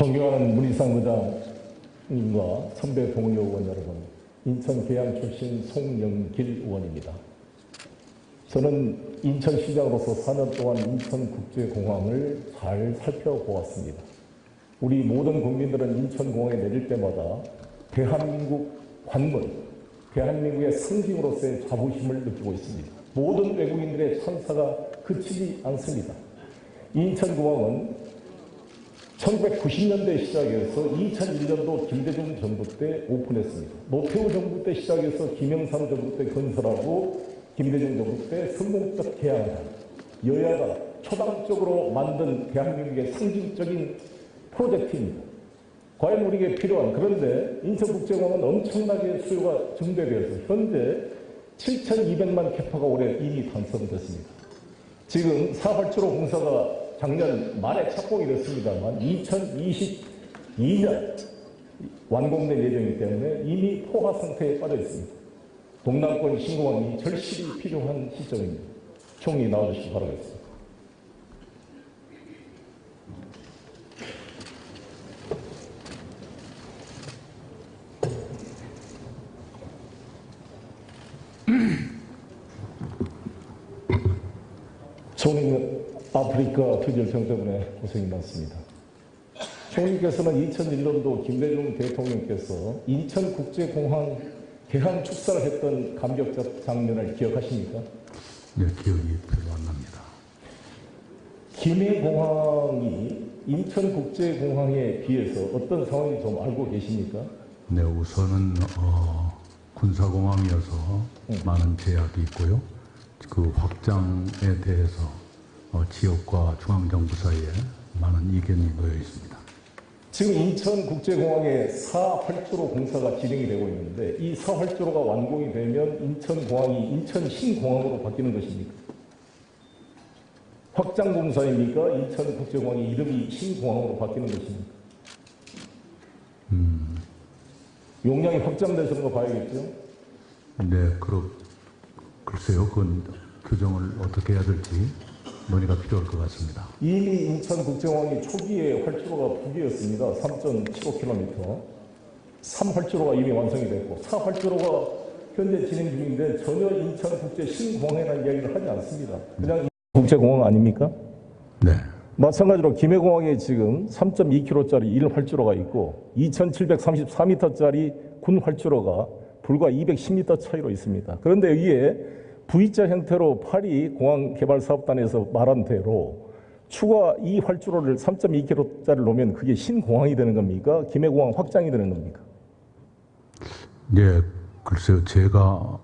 존경하는 문희상 의장님과 선배 동료 의원 여러분, 인천 계양 출신 송영길 의원입니다. 저는 인천시장으로서 4년 동안 인천국제공항을 잘 살펴보았습니다. 우리 모든 국민들은 인천공항에 내릴 때마다 대한민국 관문, 대한민국의 상징으로서의 자부심을 느끼고 있습니다. 모든 외국인들의 찬사가 그치지 않습니다. 인천공항은 1990년대 시작해서 2001년도 김대중 정부 때 오픈했습니다. 노태우 정부 때 시작해서 김영삼 정부 때 건설하고 김대중 정부 때 성공적 개항한 여야가 초당적으로 만든 대한민국의 상징적인 프로젝트입니다. 과연 우리에게 필요한, 그런데 인천국제공항은 엄청나게 수요가 증대되어서 현재 7,200만 캐파가 올해 이미 달성됐습니다. 지금 사활주로 공사가 작년 말에 착공이 됐습니다만 2022년 완공될 예정이기 때문에 이미 포화 상태에 빠져 있습니다. 동남권 신공항이 절실히 필요한 시점입니다. 총리 나와주시기 바라겠습니다. 총리는 아프리카 투절병 때문에 고생이 많습니다. 총리께서는 2001년도 김대중 대통령께서 인천국제공항 개항 축사를 했던 감격적 장면을 기억하십니까? 네, 기억이 별로 안 납니다. 김해공항이 인천국제공항에 비해서 어떤 상황인지 좀 알고 계십니까? 네, 우선은 군사공항이어서 많은 제약이 있고요. 그 확장에 대해서 지역과 중앙정부 사이에 많은 이견이 놓여 있습니다. 지금 인천국제공항에 4활주로 공사가 진행이 되고 있는데 이 4활주로가 완공이 되면 인천공항이 인천신공항으로 바뀌는 것입니까? 확장 공사입니까? 인천국제공항의 이름이 신공항으로 바뀌는 것입니까? 용량이 확장돼서는 거 봐야겠죠? 네, 글쎄요. 그건 규정을 어떻게 해야 될지 논의가 필요할 것 같습니다. 이미 인천국제공항이 초기에 활주로가 2개였습니다. 3.75km. 3활주로가 이미 완성이 됐고 4활주로가 현재 진행 중인데 전혀 인천국제 신공항에 대한 이야기를 하지 않습니다. 그냥 국제공항 아닙니까? 네. 마찬가지로 김해공항에 지금 3.2km짜리 1활주로가 있고 2,734m짜리 군활주로가 불과 210m 차이로 있습니다. 그런데 여기에 V자 형태로 파리 공항개발사업단에서 말한 대로 추가 이 활주로를 3.2km짜리를 놓으면 그게 신공항이 되는 겁니까? 김해공항 확장이 되는 겁니까? 네, 글쎄요. 제가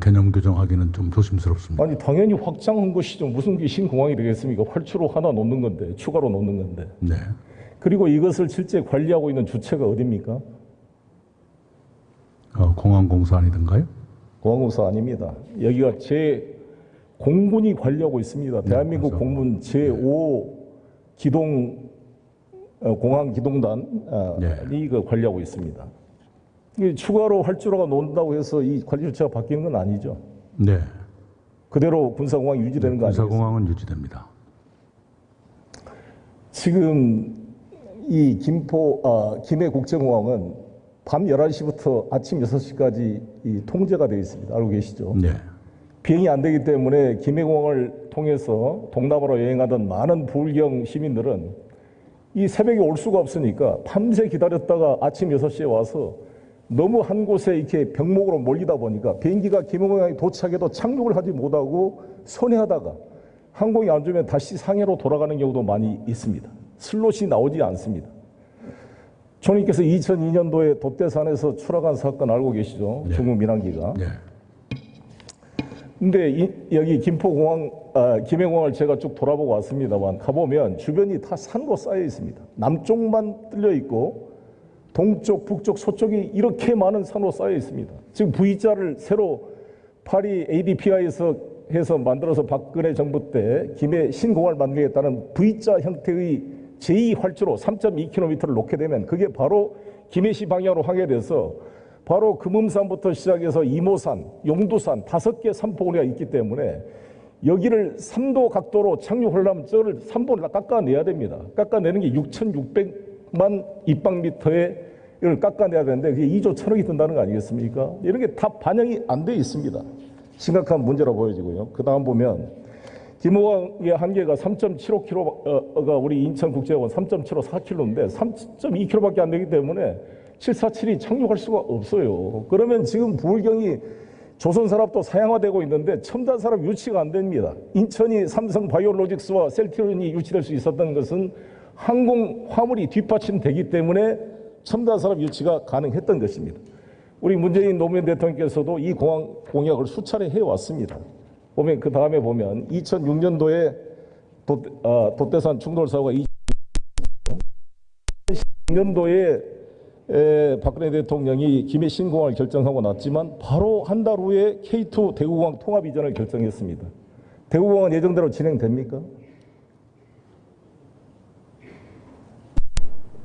개념 규정하기는 좀 조심스럽습니다. 아니 당연히 확장한 것이죠. 무슨 게 신공항이 되겠습니까? 활주로 하나 놓는 건데, 추가로 놓는 건데. 네. 그리고 이것을 실제 관리하고 있는 주체가 어디입니까? 공항공사안이든가요? 공항공사 아닙니다. 여기가 공군이 관리하고 있습니다. 네, 대한민국 맞습니다. 공군 제5 기동 공항 기동단이 네. 그 관리하고 있습니다. 추가로 활주로가 놓는다고 해서 이 관리 주체가 바뀌는 건 아니죠. 네. 그대로 군사공항이 유지되는 거 아니겠습니까? 군사공항은 유지됩니다. 지금 이 김해국제공항은 밤 11시부터 아침 6시까지 통제가 되어 있습니다. 알고 계시죠? 네. 비행이 안 되기 때문에 김해공항을 통해서 동남아로 여행하던 많은 부울경 시민들은 이 새벽에 올 수가 없으니까 밤새 기다렸다가 아침 6시에 와서 너무 한 곳에 이렇게 병목으로 몰리다 보니까 비행기가 김해공항에 도착해도 착륙을 하지 못하고 선회하다가 항공이 안 좋으면 다시 상해로 돌아가는 경우도 많이 있습니다. 슬롯이 나오지 않습니다. 총리께서 2002년도에 돛대산에서 추락한 사건 알고 계시죠? 네. 중국 민항기가. 네. 근데 여기 김해공항을 제가 쭉 돌아보고 왔습니다만 가보면 주변이 다 산으로 쌓여 있습니다. 남쪽만 뚫려 있고 동쪽, 북쪽, 서쪽이 이렇게 많은 산으로 쌓여 있습니다. 지금 V자를 새로 파리 ADPI에서 해서 만들어서 박근혜 정부 때 김해 신공항을 만들겠다는 V자 형태의 제2활주로 3.2km를 놓게 되면 그게 바로 김해시 방향으로 하게 돼서 바로 금음산부터 시작해서 이모산, 용두산 5개 산포구리가 있기 때문에 여기를 3도 각도로 착륙하려면 저를 3번을 깎아내야 됩니다. 깎아내는 게 6,600만 입방미터에 이걸 깎아내야 되는데 그게 2조 1,000억이 든다는 거 아니겠습니까? 이런 게 다 반영이 안 돼 있습니다. 심각한 문제로 보여지고요. 그 다음 보면 김호강의 한계가 3.75km가 우리 인천국제공원 3.74km인데 3.2km밖에 안 되기 때문에 747이 착륙할 수가 없어요. 그러면 지금 부울경이 조선산업도 사양화되고 있는데 첨단 산업 유치가 안 됩니다. 인천이 삼성 바이오로직스와 셀트리온이 유치될 수 있었던 것은 항공 화물이 뒷받침되기 때문에 첨단 산업 유치가 가능했던 것입니다. 우리 문재인 노무현 대통령께서도 이 공항 공약을 수차례 해왔습니다. 보면 그 다음에 보면 2006년도에 돛대산 충돌 사고가 2006년도에 박근혜 대통령이 김해 신공항을 결정하고 났지만 바로 한 달 후에 K2 대구공항 통합 이전을 결정했습니다. 대구공항은 예정대로 진행됩니까?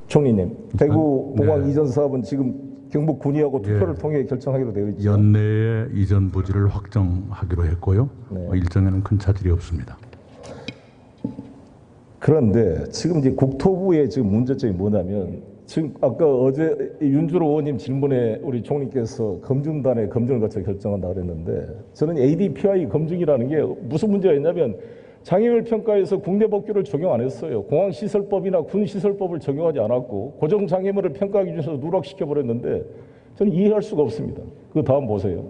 총리님, 대구공항 이전 사업은 지금 경북 군의하고 투표를 통해 결정하기로 되어 있죠. 연내에 이전 부지를 확정하기로 했고요. 네. 일정에는 큰 차질이 없습니다. 그런데 지금 이제 국토부의 지금 문제점이 뭐냐면 지금 아까 어제 윤주로 의원님 질문에 우리 총리께서 검증단의 검증을 거쳐 결정한다 그랬는데 저는 ADPI 검증이라는 게 무슨 문제가 있냐면 장애물 평가에서 국내 법규를 적용 안 했어요. 공항시설법이나 군시설법을 적용하지 않았고 고정장애물을 평가 기준에서 누락시켜 버렸는데 저는 이해할 수가 없습니다. 그 다음 보세요.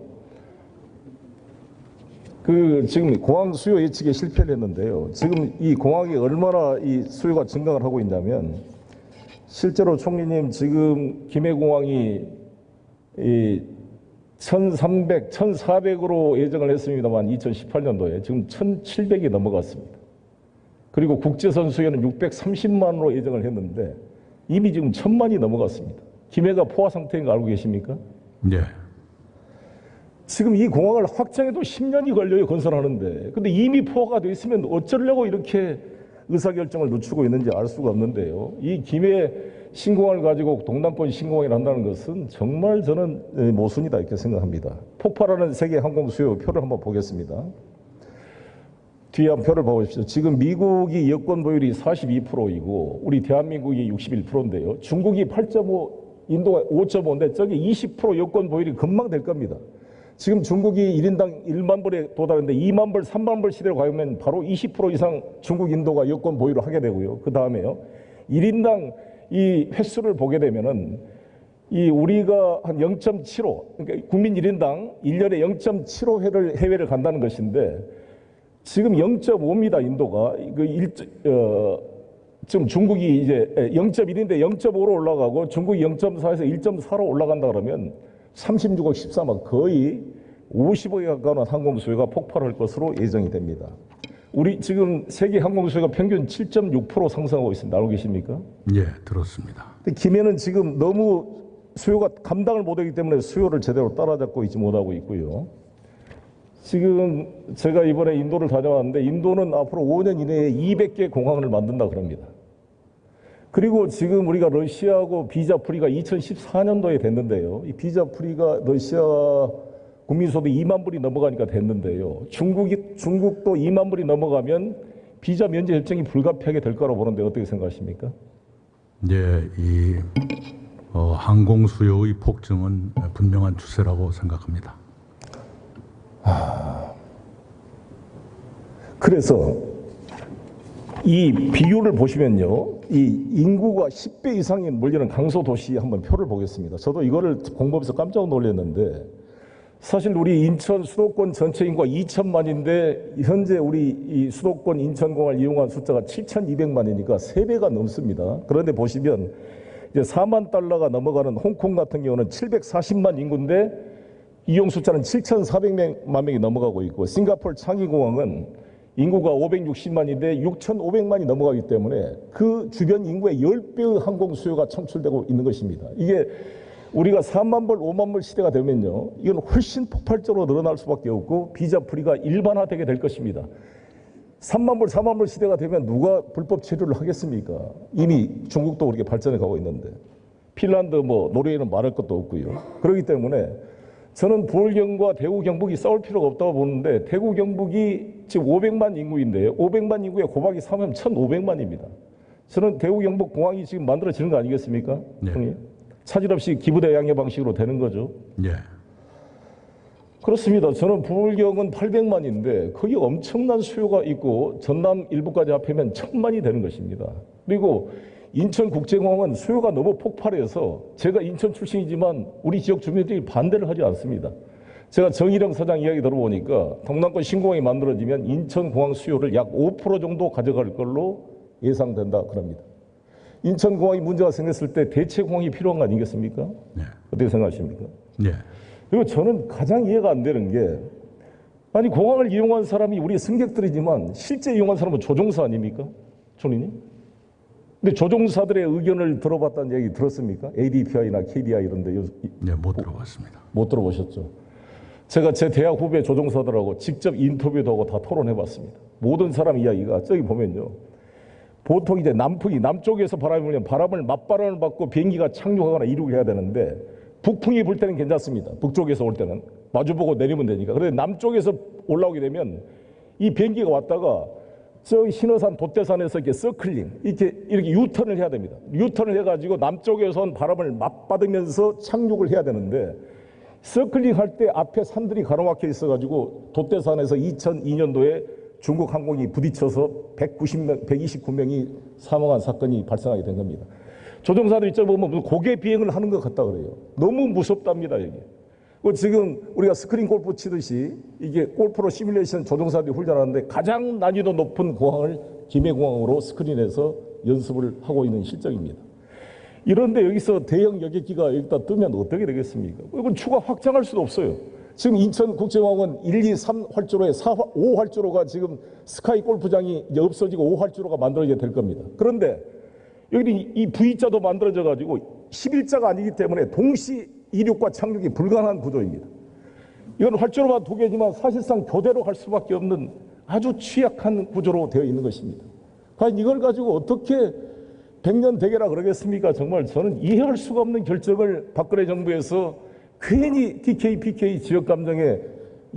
지금 공항 수요 예측에 실패를 했는데요. 지금 이 공항이 얼마나 이 수요가 증가를 하고 있냐면 실제로 총리님 지금 김해공항이 1,300, 1,400으로 예정을 했습니다만 2018년도에 지금 1,700이 넘어갔습니다. 그리고 국제선 수요는 630만으로 예정을 했는데 이미 지금 1,000만이 넘어갔습니다. 김해가 포화 상태인 거 알고 계십니까? 네. 지금 이 공항을 확장해도 10년이 걸려요, 건설하는데. 근데 이미 포화가 돼 있으면 어쩌려고 이렇게 의사결정을 늦추고 있는지 알 수가 없는데요. 이 김해 신공항을 가지고 동남권 신공항을 한다는 것은 정말 저는 모순이다 이렇게 생각합니다. 폭발하는 세계 항공 수요 표를 한번 보겠습니다. 뒤에 한 표를 보십시오. 지금 미국이 여권 보유율이 42%이고 우리 대한민국이 61%인데요. 중국이 8.5, 인도가 5.5인데 저게 20% 여권 보유율이 금방 될 겁니다. 지금 중국이 1인당 1만 불에 도달했는데 2만 불, 3만 불 시대로 가면 바로 20% 이상 중국, 인도가 여권 보유를 하게 되고요. 그 다음에요. 1인당 이 횟수를 보게 되면은 이 우리가 한 0.75, 그러니까 국민 1인당 1년에 0.75회를 해외를 간다는 것인데 지금 0.5입니다. 인도가. 지금 중국이 이제 0.1인데 0.5로 올라가고 중국이 0.4에서 1.4로 올라간다 그러면 36억 14만 거의 50억에 가까운 항공 수요가 폭발할 것으로 예정이 됩니다. 우리 지금 세계 항공 수요가 평균 7.6% 상승하고 있습니다. 알고 계십니까? 예, 들었습니다. 근데 김해는 지금 너무 수요가 감당을 못하기 때문에 수요를 제대로 따라잡고 있지 못하고 있고요. 지금 제가 이번에 인도를 다녀왔는데 인도는 앞으로 5년 이내에 200개 공항을 만든다 그럽니다. 그리고 지금 우리가 러시아하고 비자 프리가 2014년도에 됐는데요. 이 비자 프리가 러시아 국민소득 2만 불이 넘어가니까 됐는데요. 중국도 2만 불이 넘어가면 비자 면제 결정이 불가피하게 될 거라고 보는데 어떻게 생각하십니까? 예, 항공 수요의 폭증은 분명한 추세라고 생각합니다. 그래서 이 비율을 보시면요. 이 인구가 10배 이상이 몰리는 강소도시 한번 표를 보겠습니다. 저도 이거를 공부하면서 깜짝 놀랐는데 사실 우리 인천 수도권 전체 인구가 2천만인데 현재 우리 이 수도권 인천공항을 이용한 숫자가 7,200만이니까 3배가 넘습니다. 그런데 보시면 이제 4만 달러가 넘어가는 홍콩 같은 경우는 740만 인구인데 이용 숫자는 7,400만 명이 넘어가고 있고 싱가포르 창의공항은 인구가 560만인데 6,500만이 넘어가기 때문에 그 주변 인구의 10배의 항공 수요가 창출되고 있는 것입니다. 이게 우리가 4만 불, 5만 불 시대가 되면요. 이건 훨씬 폭발적으로 늘어날 수밖에 없고 비자 프리가 일반화되게 될 것입니다. 3만 불, 4만 불 시대가 되면 누가 불법 체류를 하겠습니까? 이미 중국도 그렇게 발전해 가고 있는데 핀란드, 노르웨이는 말할 것도 없고요. 그렇기 때문에 저는 부울경과 대구 경북이 싸울 필요가 없다고 보는데 대구 경북이 지금 500만 인구인데 500만 인구에 곱하기 3하면 1,500만입니다. 저는 대구 경북 공항이 지금 만들어지는 거 아니겠습니까? 네. 차질 없이 기부대 양해 방식으로 되는 거죠. 예. 그렇습니다. 저는 부울경은 800만인데 거기 엄청난 수요가 있고 전남 일부까지 합하면 1,000만이 되는 것입니다. 그리고 인천국제공항은 수요가 너무 폭발해서 제가 인천 출신이지만 우리 지역 주민들이 반대를 하지 않습니다. 제가 정일영 사장 이야기 들어보니까 동남권 신공항이 만들어지면 인천공항 수요를 약 5% 정도 가져갈 걸로 예상된다 그럽니다. 인천공항이 문제가 생겼을 때 대체공항이 필요한 거 아니겠습니까? 네. 어떻게 생각하십니까? 예. 그리고 저는 가장 이해가 안 되는 게 아니 공항을 이용한 사람이 우리 승객들이지만 실제 이용한 사람은 조종사 아닙니까? 총리님? 근데 조종사들의 의견을 들어봤다는 얘기 들었습니까? ADPI나 KDI 이런 데. 네, 못 들어봤습니다. 못 들어보셨죠? 제가 제 대학 후배 조종사들하고 직접 인터뷰도 하고 다 토론해봤습니다. 모든 사람 이야기가 저기 보면요. 보통 이제 남풍이 남쪽에서 바람이 불면 바람을 맞바람을 받고 비행기가 착륙하거나 이륙을 해야 되는데 북풍이 불 때는 괜찮습니다. 북쪽에서 올 때는 마주보고 내리면 되니까. 그런데 남쪽에서 올라오게 되면 이 비행기가 왔다가 저 신어산 돛대산에서 이렇게 서클링 이렇게 유턴을 해야 됩니다. 유턴을 해가지고 남쪽에선 바람을 맞받으면서 착륙을 해야 되는데 서클링 할 때 앞에 산들이 가로막혀 있어가지고 돛대산에서 2002년도에 중국 항공이 부딪혀서 129명이 사망한 사건이 발생하게 된 겁니다. 조종사들 입장 보면 고개 비행을 하는 것 같다 그래요. 너무 무섭답니다 여기. 지금 우리가 스크린 골프 치듯이 이게 골프로 시뮬레이션 조종사들이 훈련하는데 가장 난이도 높은 공항을 김해공항으로 스크린해서 연습을 하고 있는 실정입니다. 이런데 여기서 대형 여객기가 여기다 뜨면 어떻게 되겠습니까? 이건 추가 확장할 수도 없어요. 지금 인천국제공항은 1, 2, 3활주로에 5활주로가 지금 스카이 골프장이 이제 없어지고 5활주로가 만들어지게 될 겁니다. 그런데 여기 이 V자도 만들어져 가지고 11자가 아니기 때문에 동시 이륙과 착륙이 불가능한 구조입니다. 이건 활주로만 두 개지만 사실상 교대로 갈 수밖에 없는 아주 취약한 구조로 되어 있는 것입니다. 과연 이걸 가지고 어떻게 100년 대계라 그러겠습니까? 정말 저는 이해할 수가 없는 결정을 박근혜 정부에서 괜히 DK, PK 지역 감정에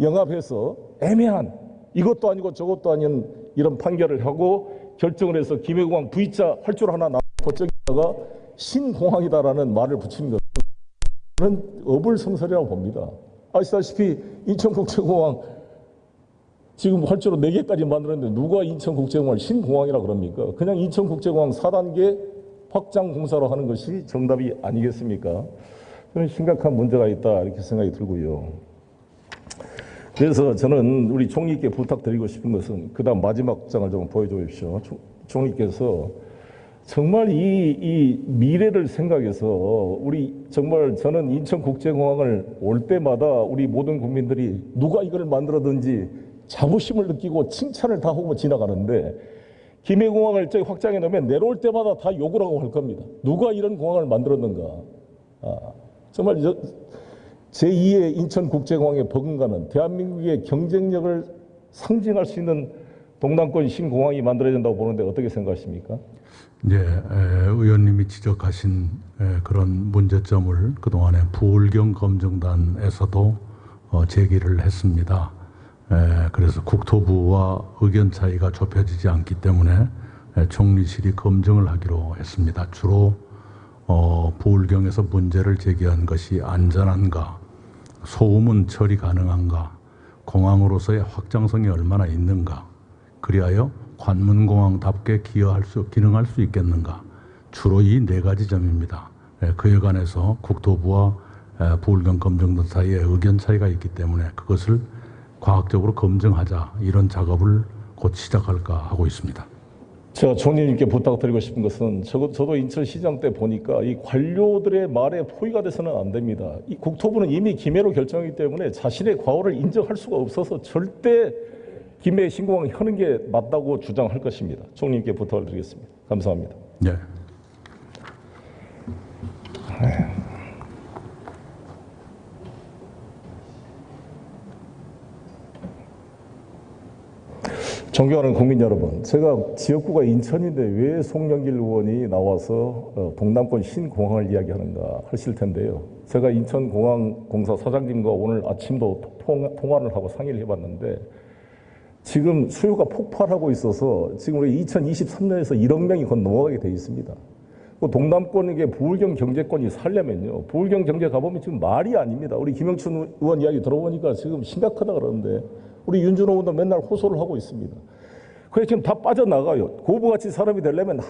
영합해서 애매한 이것도 아니고 저것도 아닌 이런 판결을 하고 결정을 해서 김해공항 V자 활주로 하나 나고 저기다가 신공항이다라는 말을 붙이는 것은 저는 어불성설이라고 봅니다. 아시다시피 인천국제공항 지금 활주로 4개까지 만들었는데 누가 인천국제공항을 신공항이라 그럽니까? 그냥 인천국제공항 4단계 확장 공사로 하는 것이 정답이 아니겠습니까? 저는 심각한 문제가 있다 이렇게 생각이 들고요. 그래서 저는 우리 총리께 부탁드리고 싶은 것은 그다음 마지막 장을 좀 보여주십시오. 총리께서 정말 이 미래를 생각해서 우리 정말 저는 인천국제공항을 올 때마다 우리 모든 국민들이 누가 이걸 만들었든지 자부심을 느끼고 칭찬을 다 하고 지나가는데 김해공항을 저기 확장해 놓으면 내려올 때마다 다 욕을 하고 할 겁니다. 누가 이런 공항을 만들었는가. 정말 제2의 인천국제공항의 버금가는 대한민국의 경쟁력을 상징할 수 있는 동남권 신공항이 만들어진다고 보는데 어떻게 생각하십니까? 네, 의원님이 지적하신 그런 문제점을 그동안에 부울경 검증단에서도 제기를 했습니다. 그래서 국토부와 의견 차이가 좁혀지지 않기 때문에 총리실이 검증을 하기로 했습니다. 주로 부울경에서 문제를 제기한 것이 안전한가, 소음은 처리 가능한가, 공항으로서의 확장성이 얼마나 있는가, 그리하여 관문공항답게 기능할 수 있겠는가, 주로 이 4가지 점입니다. 그에 관해서 국토부와 부울경 검증단 사이에 의견 차이가 있기 때문에 그것을 과학적으로 검증하자, 이런 작업을 곧 시작할까 하고 있습니다. 제가 총리님께 부탁드리고 싶은 것은 저도 인천시장 때 보니까 이 관료들의 말에 포위가 돼서는 안 됩니다. 이 국토부는 이미 김해로 결정하기 때문에 자신의 과오를 인정할 수가 없어서 절대 김해 신공항 하는 게 맞다고 주장할 것입니다. 총리님께 부탁을 드리겠습니다. 감사합니다. 네. 존경하는 국민 여러분, 제가 지역구가 인천인데 왜 송영길 의원이 나와서 동남권 신공항을 이야기하는가 하실 텐데요. 제가 인천공항공사 사장님과 오늘 아침도 통화를 하고 상의를 해봤는데 지금 수요가 폭발하고 있어서 지금 우리 2023년에서 1억 명이 곧 넘어가게 돼 있습니다. 동남권에게 부울경 경제권이 살려면요. 부울경 경제 가보면 지금 말이 아닙니다. 우리 김영춘 의원 이야기 들어보니까 지금 심각하다 그러는데 우리 윤준호 의원도 맨날 호소를 하고 있습니다. 그래서 지금 다 빠져나가요. 고부가치 사람이 되려면